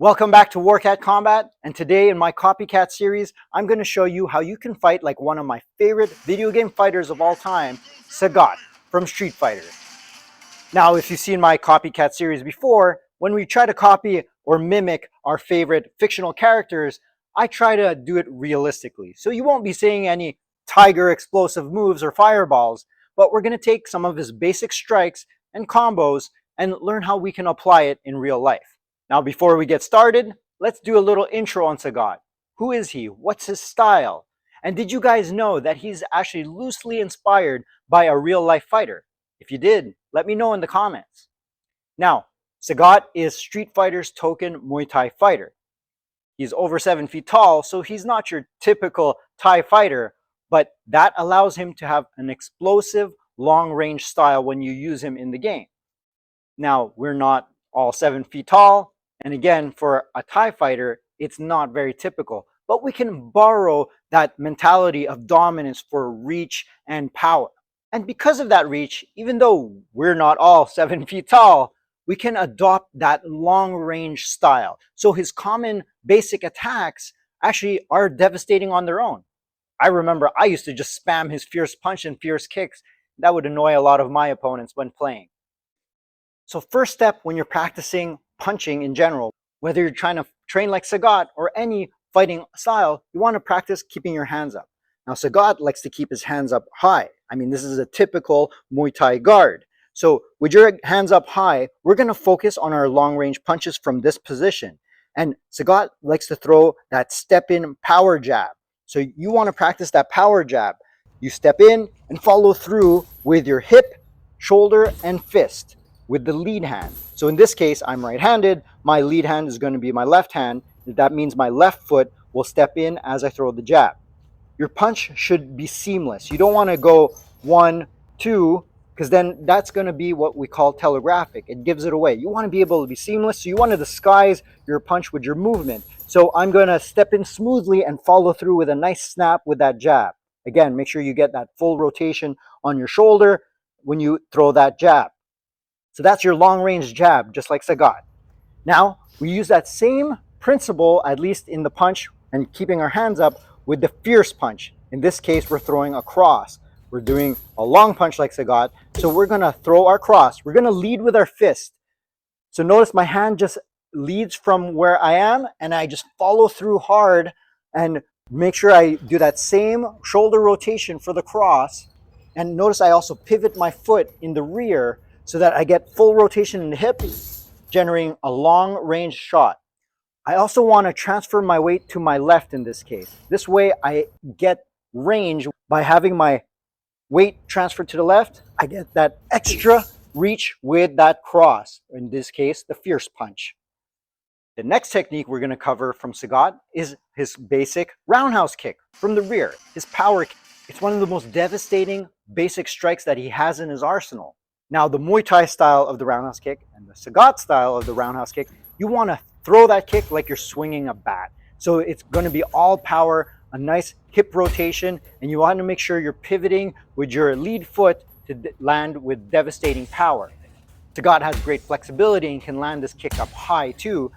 Welcome back to Warcat Combat, and today in my Copycat series, I'm going to show you how you can fight like one of my favorite video game fighters of all time, Sagat from Street Fighter. Now, if you've seen my Copycat series before, when we try to copy or mimic our favorite fictional characters, I try to do it realistically. So you won't be seeing any tiger explosive moves or fireballs, but we're going to take some of his basic strikes and combos and learn how we can apply it in real life. Now, before we get started, let's do a little intro on Sagat. Who is he? What's his style? And did you guys know that he's actually loosely inspired by a real-life fighter? If you did, let me know in the comments. Now, Sagat is Street Fighter's token Muay Thai fighter. He's over 7 feet tall, so he's not your typical Thai fighter, but that allows him to have an explosive, long-range style when you use him in the game. Now, we're not all 7 feet tall, and again, for a Thai fighter, it's not very typical. But we can borrow that mentality of dominance for reach and power. And because of that reach, even though we're not all 7 feet tall, we can adopt that long-range style. So his common basic attacks actually are devastating on their own. I remember I used to just spam his fierce punch and fierce kicks. That would annoy a lot of my opponents when playing. So first step when you're practicing punching in general, whether you're trying to train like Sagat or any fighting style, you want to practice keeping your hands up. Now, Sagat likes to keep his hands up high. I mean, this is a typical Muay Thai guard. So with your hands up high, we're going to focus on our long-range punches from this position. And Sagat likes to throw that step-in power jab. So you want to practice that power jab. You step in and follow through with your hip, shoulder, and fist with the lead hand. So in this case, I'm right-handed. My lead hand is going to be my left hand. That means my left foot will step in as I throw the jab. Your punch should be seamless. You don't want to go 1, 2, because then that's going to be what we call telegraphic. It gives it away. You want to be able to be seamless, so you want to disguise your punch with your movement. So I'm going to step in smoothly and follow through with a nice snap with that jab. Again, make sure you get that full rotation on your shoulder when you throw that jab. So that's your long-range jab, just like Sagat. Now, we use that same principle, at least in the punch and keeping our hands up, with the fierce punch. In this case, we're throwing a cross. We're doing a long punch like Sagat, so we're going to throw our cross. We're going to lead with our fist. So notice my hand just leads from where I am, and I just follow through hard and make sure I do that same shoulder rotation for the cross. And notice I also pivot my foot in the rear so that I get full rotation in the hip, generating a long-range shot. I also want to transfer my weight to my left in this case. This way I get range by having my weight transferred to the left. I get that extra reach with that cross, in this case, the fierce punch. The next technique we're going to cover from Sagat is his basic roundhouse kick from the rear, his power kick. It's one of the most devastating basic strikes that he has in his arsenal. Now, the Muay Thai style of the roundhouse kick and the Sagat style of the roundhouse kick, you want to throw that kick like you're swinging a bat. So it's going to be all power, a nice hip rotation, and you want to make sure you're pivoting with your lead foot to land with devastating power. Sagat has great flexibility and can land this kick up high too.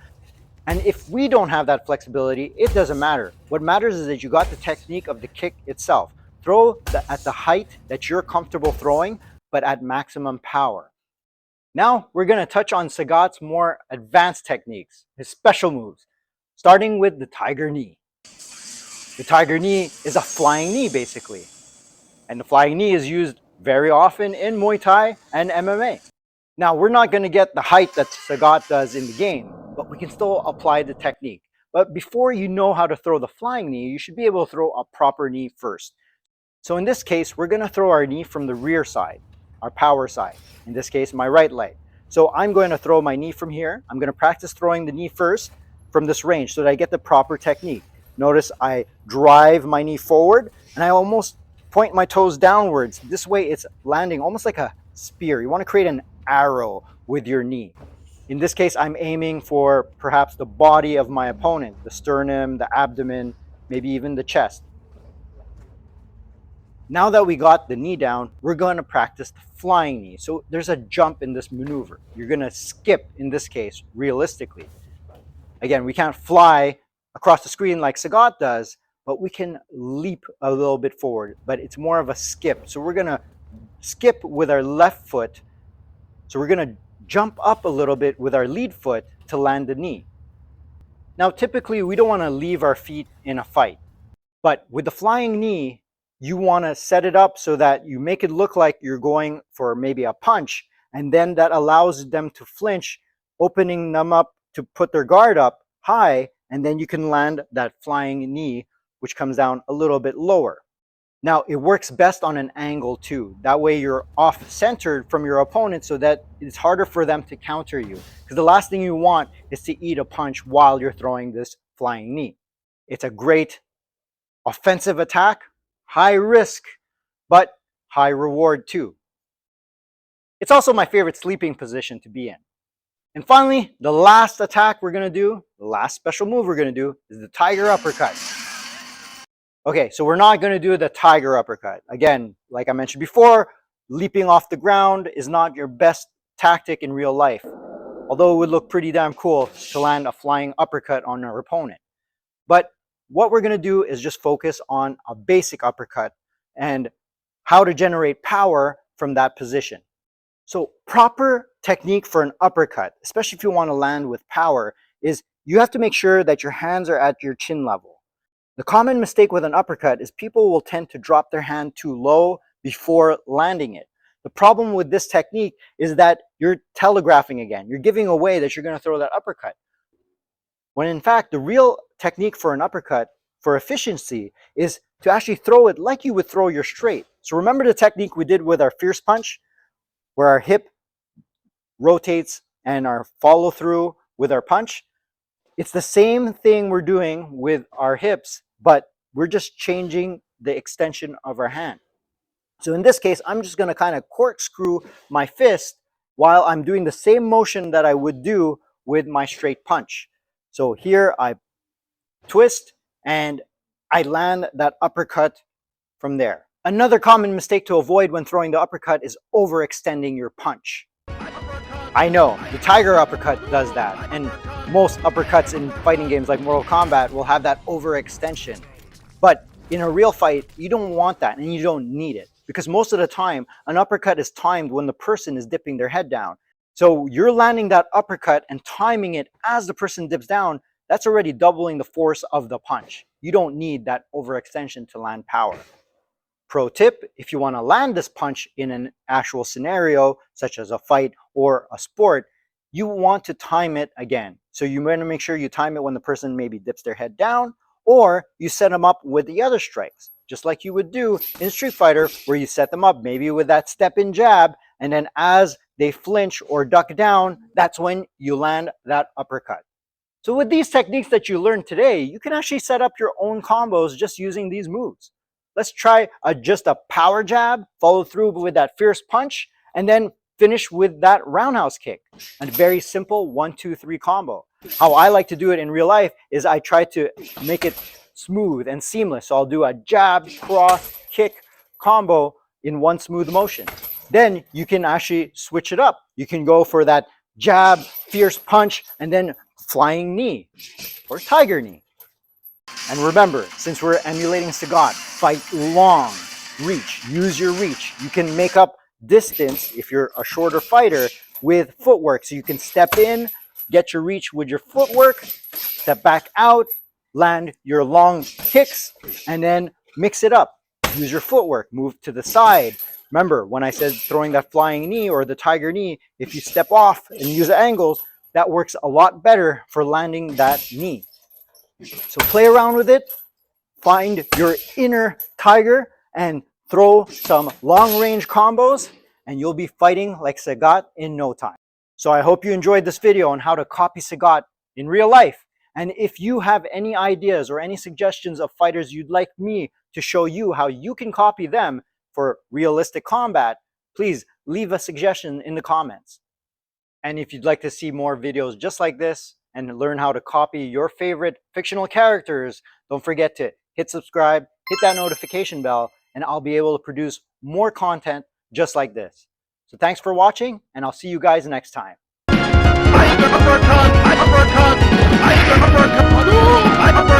And if we don't have that flexibility, it doesn't matter. What matters is that you got the technique of the kick itself. Throw at the height that you're comfortable throwing, but at maximum power. Now we're going to touch on Sagat's more advanced techniques, his special moves, starting with the tiger knee. The tiger knee is a flying knee basically, and the flying knee is used very often in Muay Thai and MMA. Now we're not going to get the height that Sagat does in the game, but we can still apply the technique. But before you know how to throw the flying knee, you should be able to throw a proper knee first. So in this case, we're going to throw our knee from the rear side, our power side, in this case, my right leg. So I'm going to throw my knee from here. I'm going to practice throwing the knee first from this range so that I get the proper technique. Notice I drive my knee forward and I almost point my toes downwards. This way it's landing almost like a spear. You want to create an arrow with your knee. In this case, I'm aiming for perhaps the body of my opponent, the sternum, the abdomen, maybe even the chest. Now that we got the knee down, we're going to practice the flying knee. So there's a jump in this maneuver. You're going to skip, in this case, realistically. Again, we can't fly across the screen like Sagat does, but we can leap a little bit forward, but it's more of a skip. So we're gonna skip with our left foot. So we're gonna jump up a little bit with our lead foot to land the knee. Now, typically we don't wanna leave our feet in a fight, but with the flying knee, you wanna set it up so that you make it look like you're going for maybe a punch, and then that allows them to flinch, opening them up to put their guard up high, and then you can land that flying knee, which comes down a little bit lower. Now, it works best on an angle too. That way you're off-centered from your opponent so that it's harder for them to counter you. Because the last thing you want is to eat a punch while you're throwing this flying knee. It's a great offensive attack, high risk, but high reward too. It's also my favorite sleeping position to be in. And finally, the last attack we're gonna do, the last special move we're gonna do is the tiger uppercut. Okay, so we're not gonna do the tiger uppercut. Again, like I mentioned before, leaping off the ground is not your best tactic in real life, although it would look pretty damn cool to land a flying uppercut on our opponent. But what we're gonna do is just focus on a basic uppercut and how to generate power from that position. So proper technique for an uppercut, especially if you want to land with power, is you have to make sure that your hands are at your chin level. The common mistake with an uppercut is people will tend to drop their hand too low before landing it. The problem with this technique is that you're telegraphing again. You're giving away that you're going to throw that uppercut. When in fact, the real technique for an uppercut for efficiency is to actually throw it like you would throw your straight. So remember the technique we did with our fierce punch, where our hip rotates and our follow through with our punch? It's the same thing we're doing with our hips, but we're just changing the extension of our hand. So in this case, I'm just gonna kind of corkscrew my fist while I'm doing the same motion that I would do with my straight punch. So here I twist and I land that uppercut from there. Another common mistake to avoid when throwing the uppercut is overextending your punch. I know, the tiger uppercut does that, and most uppercuts in fighting games like Mortal Kombat will have that overextension. But in a real fight, you don't want that and you don't need it, because most of the time, an uppercut is timed when the person is dipping their head down. So you're landing that uppercut and timing it as the person dips down, that's already doubling the force of the punch. You don't need that overextension to land power. Pro tip, if you want to land this punch in an actual scenario, such as a fight or a sport, you want to time it again. So you want to make sure you time it when the person maybe dips their head down, or you set them up with the other strikes, just like you would do in Street Fighter, where you set them up maybe with that step-in jab, and then as they flinch or duck down, that's when you land that uppercut. So with these techniques that you learned today, you can actually set up your own combos just using these moves. Let's try just a power jab, follow through with that fierce punch, and then finish with that roundhouse kick. A very simple 1-2-3 combo. How I like to do it in real life is I try to make it smooth and seamless. So I'll do a jab, cross, kick combo in one smooth motion. Then you can actually switch it up. You can go for that jab, fierce punch, and then flying knee or tiger knee. And remember, since we're emulating Sagat, fight long, reach, use your reach. You can make up distance if you're a shorter fighter with footwork. So you can step in, get your reach with your footwork, step back out, land your long kicks, and then mix it up. Use your footwork, move to the side. Remember, when I said throwing that flying knee or the tiger knee, if you step off and use angles, that works a lot better for landing that knee. So play around with it, find your inner tiger, and throw some long-range combos, and you'll be fighting like Sagat in no time. So I hope you enjoyed this video on how to copy Sagat in real life. And if you have any ideas or any suggestions of fighters you'd like me to show you how you can copy them for realistic combat, please leave a suggestion in the comments. And if you'd like to see more videos just like this, and learn how to copy your favorite fictional characters, don't forget to hit subscribe, hit that notification bell, and I'll be able to produce more content just like this. So thanks for watching, and I'll see you guys next time. Uppercut! Uppercut! uppercut.